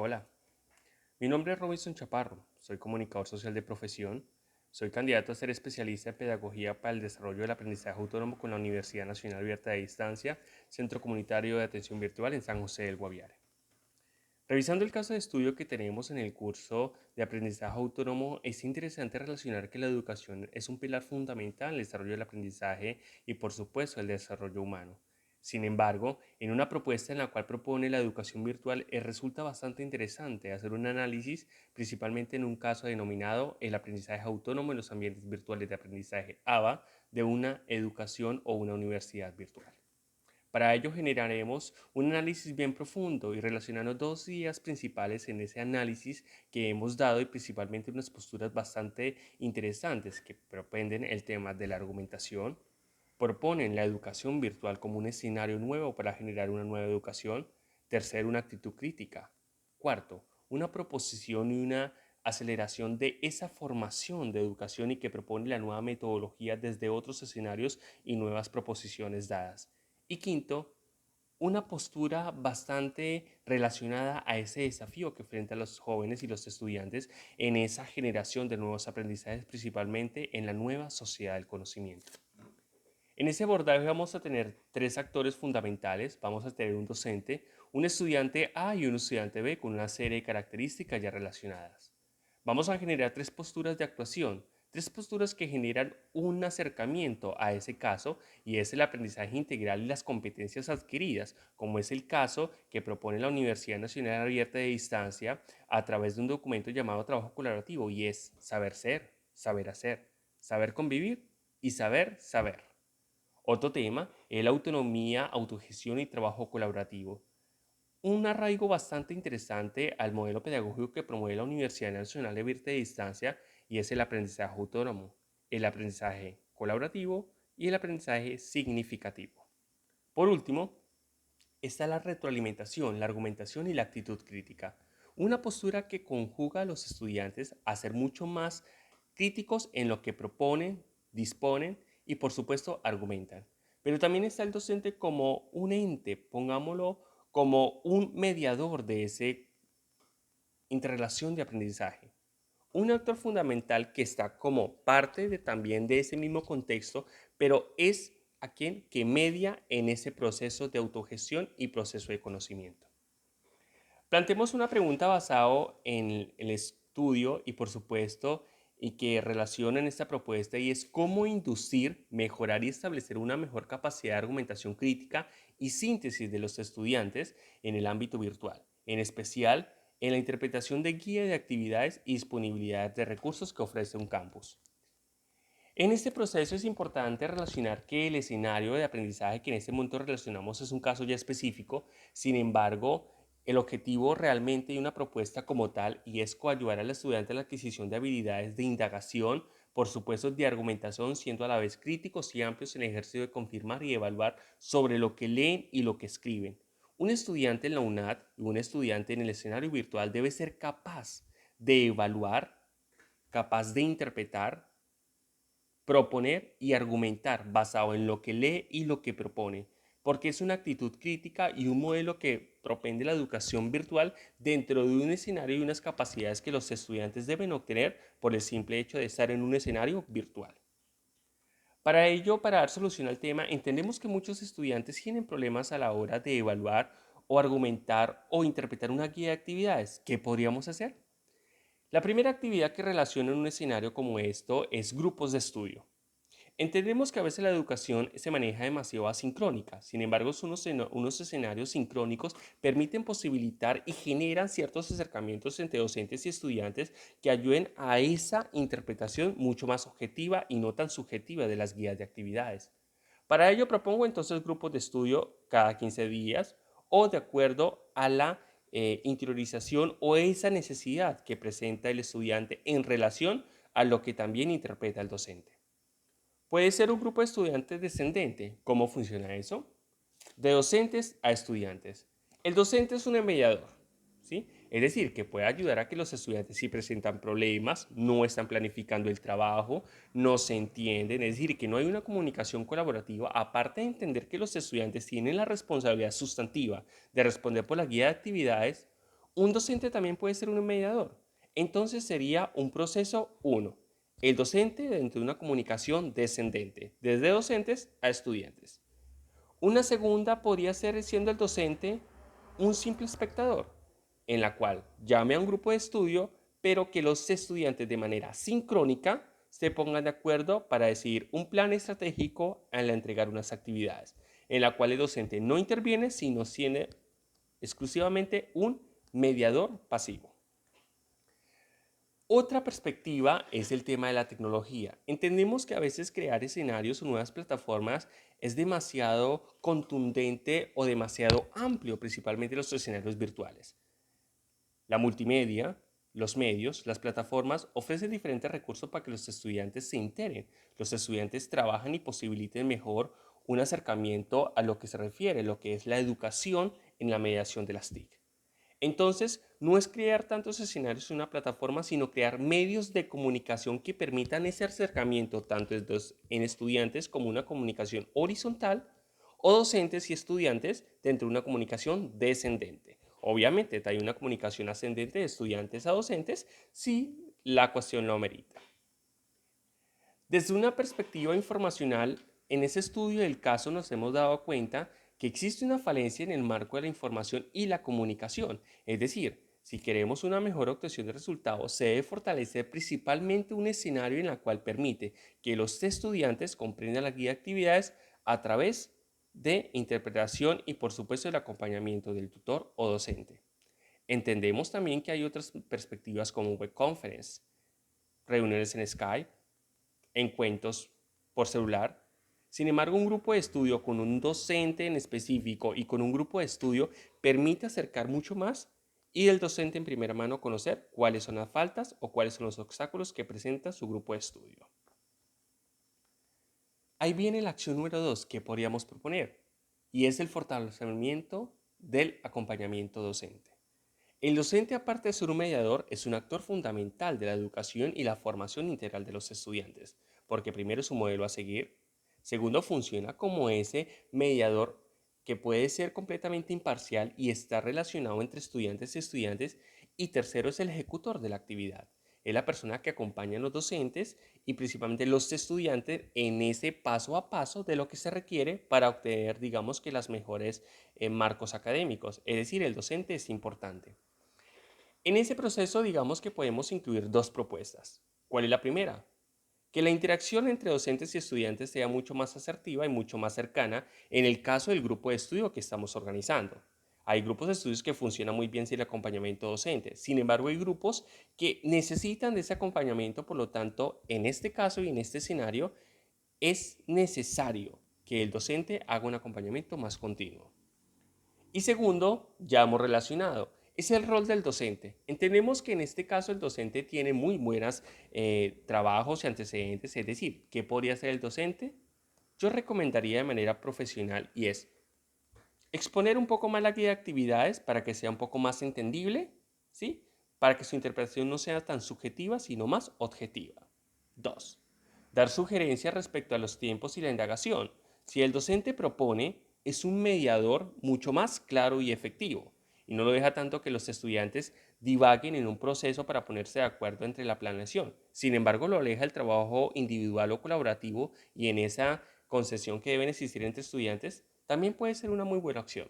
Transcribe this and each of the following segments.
Hola, mi nombre es Robinson Chaparro, soy comunicador social de profesión, soy candidato a ser especialista en pedagogía para el desarrollo del aprendizaje autónomo con la Universidad Nacional Abierta de Distancia, Centro Comunitario de Atención Virtual en San José del Guaviare. Revisando el caso de estudio que tenemos en el curso de aprendizaje autónomo, es interesante relacionar que la educación es un pilar fundamental en el desarrollo del aprendizaje y por supuesto el desarrollo humano. Sin embargo, en una propuesta en la cual propone la educación virtual, resulta bastante interesante hacer un análisis, principalmente en un caso denominado el aprendizaje autónomo en los ambientes virtuales de aprendizaje ABA de una educación o una universidad virtual. Para ello generaremos un análisis bien profundo y relacionando dos ideas principales en ese análisis que hemos dado y principalmente unas posturas bastante interesantes que propenden el tema de la argumentación, proponen la educación virtual como un escenario nuevo para generar una nueva educación, tercero, una actitud crítica, cuarto, una proposición y una aceleración de esa formación de educación y que propone la nueva metodología desde otros escenarios y nuevas proposiciones dadas. Y quinto, una postura bastante relacionada a ese desafío que enfrentan los jóvenes y los estudiantes en esa generación de nuevos aprendizajes, principalmente en la nueva sociedad del conocimiento. En ese abordaje vamos a tener tres actores fundamentales. Vamos a tener un docente, un estudiante A y un estudiante B con una serie de características ya relacionadas. Vamos a generar tres posturas de actuación, tres posturas que generan un acercamiento a ese caso y es el aprendizaje integral y las competencias adquiridas, como es el caso que propone la Universidad Nacional Abierta de Distancia a través de un documento llamado trabajo colaborativo y es saber ser, saber hacer, saber convivir y saber saber. Otro tema es la autonomía, autogestión y trabajo colaborativo. Un arraigo bastante interesante al modelo pedagógico que promueve la Universidad Nacional Abierta de Distancia y es el aprendizaje autónomo, el aprendizaje colaborativo y el aprendizaje significativo. Por último, está la retroalimentación, la argumentación y la actitud crítica. Una postura que conjuga a los estudiantes a ser mucho más críticos en lo que proponen, disponen y por supuesto argumentan. Pero también está el docente como un ente, pongámoslo como un mediador de esa interrelación de aprendizaje. Un actor fundamental que está como parte también de ese mismo contexto, pero es a quien que media en ese proceso de autogestión y proceso de conocimiento. Planteemos una pregunta basado en el estudio y por supuesto y que relaciona en esta propuesta y es cómo inducir, mejorar y establecer una mejor capacidad de argumentación crítica y síntesis de los estudiantes en el ámbito virtual, en especial en la interpretación de guía de actividades y disponibilidad de recursos que ofrece un campus. En este proceso es importante relacionar que el escenario de aprendizaje que en este momento relacionamos es un caso ya específico, sin embargo, el objetivo realmente de una propuesta como tal y es coayudar al estudiante en la adquisición de habilidades de indagación, por supuesto de argumentación, siendo a la vez críticos y amplios en el ejercicio de confirmar y evaluar sobre lo que leen y lo que escriben. Un estudiante en la UNAD y un estudiante en el escenario virtual debe ser capaz de evaluar, capaz de interpretar, proponer y argumentar basado en lo que lee y lo que propone, porque es una actitud crítica y un modelo que propende la educación virtual dentro de un escenario y unas capacidades que los estudiantes deben obtener por el simple hecho de estar en un escenario virtual. Para ello, para dar solución al tema, entendemos que muchos estudiantes tienen problemas a la hora de evaluar o argumentar o interpretar una guía de actividades. ¿Qué podríamos hacer? La primera actividad que relaciona en un escenario como esto es grupos de estudio. Entendemos que a veces la educación se maneja demasiado asincrónica, sin embargo, unos escenarios sincrónicos permiten posibilitar y generan ciertos acercamientos entre docentes y estudiantes que ayuden a esa interpretación mucho más objetiva y no tan subjetiva de las guías de actividades. Para ello propongo entonces grupos de estudio cada 15 días o de acuerdo a la interiorización o esa necesidad que presenta el estudiante en relación a lo que también interpreta el docente. Puede ser un grupo de estudiantes descendente. ¿Cómo funciona eso? De docentes a estudiantes. El docente es un mediador, ¿sí? Es decir, que puede ayudar a que los estudiantes si presentan problemas, no están planificando el trabajo, no se entienden, es decir, que no hay una comunicación colaborativa, aparte de entender que los estudiantes tienen la responsabilidad sustantiva de responder por la guía de actividades. Un docente también puede ser un mediador. Entonces sería un proceso 1. El docente dentro de una comunicación descendente, desde docentes a estudiantes. Una segunda podría ser siendo el docente un simple espectador, en la cual llame a un grupo de estudio, pero que los estudiantes de manera sincrónica se pongan de acuerdo para decidir un plan estratégico al entregar unas actividades, en la cual el docente no interviene, sino tiene exclusivamente un mediador pasivo. Otra perspectiva es el tema de la tecnología. Entendemos que a veces crear escenarios o nuevas plataformas es demasiado contundente o demasiado amplio, principalmente los escenarios virtuales. La multimedia, los medios, las plataformas ofrecen diferentes recursos para que los estudiantes se integren. Los estudiantes trabajan y posibiliten mejor un acercamiento a lo que se refiere, lo que es la educación en la mediación de las TIC. Entonces, no es crear tantos escenarios en una plataforma, sino crear medios de comunicación que permitan ese acercamiento tanto en estudiantes como una comunicación horizontal o docentes y estudiantes dentro de una comunicación descendente. Obviamente, hay una comunicación ascendente de estudiantes a docentes si la cuestión lo amerita. Desde una perspectiva informacional, en ese estudio del caso nos hemos dado cuenta que existe una falencia en el marco de la información y la comunicación. Es decir, si queremos una mejor obtención de resultados, se debe fortalecer principalmente un escenario en el cual permite que los estudiantes comprendan la guía de actividades a través de interpretación y por supuesto el acompañamiento del tutor o docente. Entendemos también que hay otras perspectivas como web conference, reuniones en Skype, encuentros por celular. Sin embargo, un grupo de estudio con un docente en específico y con un grupo de estudio permite acercar mucho más y el docente en primera mano conocer cuáles son las faltas o cuáles son los obstáculos que presenta su grupo de estudio. Ahí viene la acción número 2 que podríamos proponer y es el fortalecimiento del acompañamiento docente. El docente, aparte de ser un mediador, es un actor fundamental de la educación y la formación integral de los estudiantes, porque primero es un modelo a seguir, segundo funciona como ese mediador que puede ser completamente imparcial y está relacionado entre estudiantes y estudiantes, y tercero es el ejecutor de la actividad. Es la persona que acompaña a los docentes y principalmente los estudiantes en ese paso a paso de lo que se requiere para obtener, digamos que, las mejores marcos académicos. Es decir, el docente es importante. En ese proceso, digamos que podemos incluir dos propuestas. ¿Cuál es la primera? Que la interacción entre docentes y estudiantes sea mucho más asertiva y mucho más cercana en el caso del grupo de estudio que estamos organizando. Hay grupos de estudios que funcionan muy bien sin el acompañamiento docente. Sin embargo, hay grupos que necesitan de ese acompañamiento. Por lo tanto, en este caso y en este escenario, es necesario que el docente haga un acompañamiento más continuo. Y segundo, ya hemos relacionado, es el rol del docente. Entendemos que en este caso el docente tiene muy buenos trabajos y antecedentes, es decir, ¿qué podría hacer el docente? Yo recomendaría de manera profesional y es exponer un poco más la guía de actividades para que sea un poco más entendible, ¿sí? Para que su interpretación no sea tan subjetiva, sino más objetiva. 2. Dar sugerencias respecto a los tiempos y la indagación. Si el docente propone, es un mediador mucho más claro y efectivo y no lo deja tanto que los estudiantes divaguen en un proceso para ponerse de acuerdo entre la planeación. Sin embargo, lo aleja el trabajo individual o colaborativo y en esa concesión que deben existir entre estudiantes también puede ser una muy buena opción.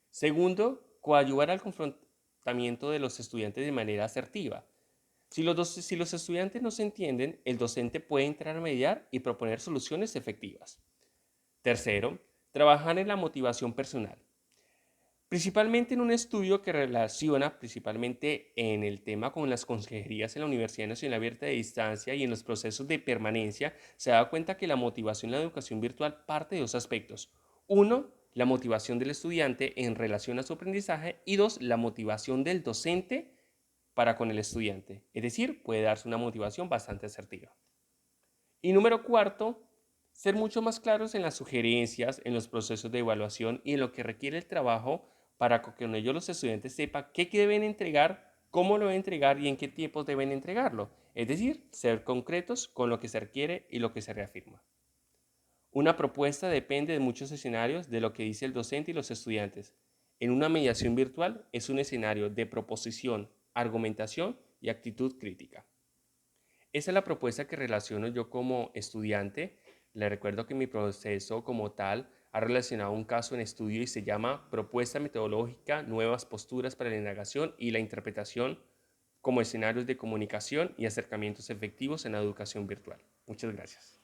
Segundo, coadyuvar al confrontamiento de los estudiantes de manera asertiva. Si los estudiantes no se entienden, el docente puede entrar a mediar y proponer soluciones efectivas. Tercero, trabajar en la motivación personal. Principalmente en un estudio que relaciona principalmente en el tema con las consejerías en la Universidad Nacional Abierta de Distancia y en los procesos de permanencia, se da cuenta que la motivación en la educación virtual parte de dos aspectos. Uno, la motivación del estudiante en relación a su aprendizaje y dos, la motivación del docente para con el estudiante. Es decir, puede darse una motivación bastante asertiva. Y número cuarto, ser mucho más claros en las sugerencias, en los procesos de evaluación y en lo que requiere el trabajo para que con ello los estudiantes sepan qué deben entregar, cómo lo deben entregar y en qué tiempos deben entregarlo. Es decir, ser concretos con lo que se requiere y lo que se reafirma. Una propuesta depende de muchos escenarios de lo que dice el docente y los estudiantes. en una mediación virtual es un escenario de proposición, argumentación y actitud crítica. Esa es la propuesta que relaciono yo como estudiante. Le recuerdo que mi proceso como tal ha relacionado un caso en estudio y se llama Propuesta metodológica, nuevas posturas para la indagación y la interpretación como escenarios de comunicación y acercamientos efectivos en la educación virtual. Muchas gracias.